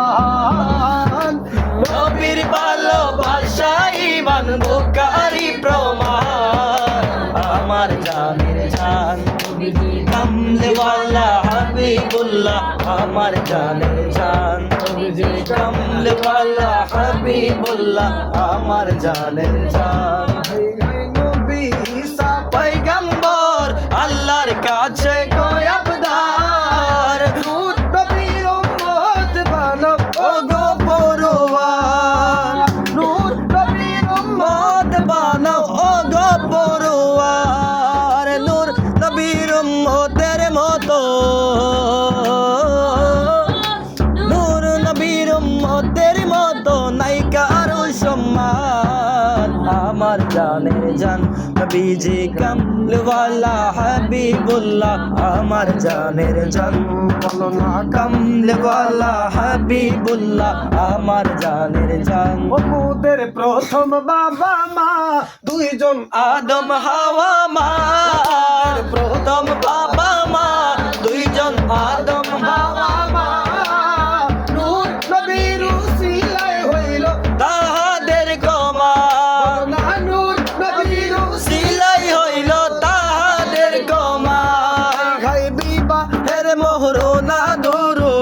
প্রমাণ নবীর ভালোবাসা ঈমান বুখারী প্রমাণ আমার জানের জান কমলেওয়ালা হাবিবুল্লাহ আমার জানের জান কমলেওয়ালা হাবিবুল্লাহ আমার জানের জান নবী ঈসা পয়গম্বর আল্লাহর কাছে কয় আবদার নূর নবীর উম্মত বানাও ও গো পরওয়ার নূর নবীর উম্মত বানাও ও গো পরওয়ার নূর নবীর উম্মতের মতো নূর নবীর উম্মতের মতো নাই কারো সম্মান আমার জানের জান নবীজি কমলওয়ালা হাবিবুল্লাহ আমার জানের জান বলো না কমলওয়ালা হাবিবুল্লাহ আমার জানের জান মোদের প্রথম বাবা মা দুইজন আদম হাওয়া মা প্রথম বাবা মা দুইজন আদম হাওয়া মা নূর নবীর উসিলায় হইল তাহাদের কমা নূর নবীর উসিলায় হইল তাহাদের কমা গায় বিবাহের মোহর না ধরো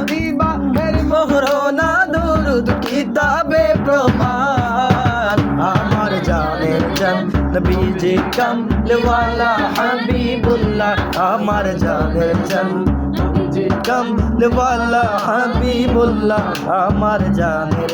বিবাহের মোহর না দরুদ কিতাবে প্রমাণ আমার জানের জান নবীজি কমলওয়ালা হাবিবুল্লাহ আমার জানের জান নবীজি কমলওয়ালা হাবিবুল্লাহ আমার জানের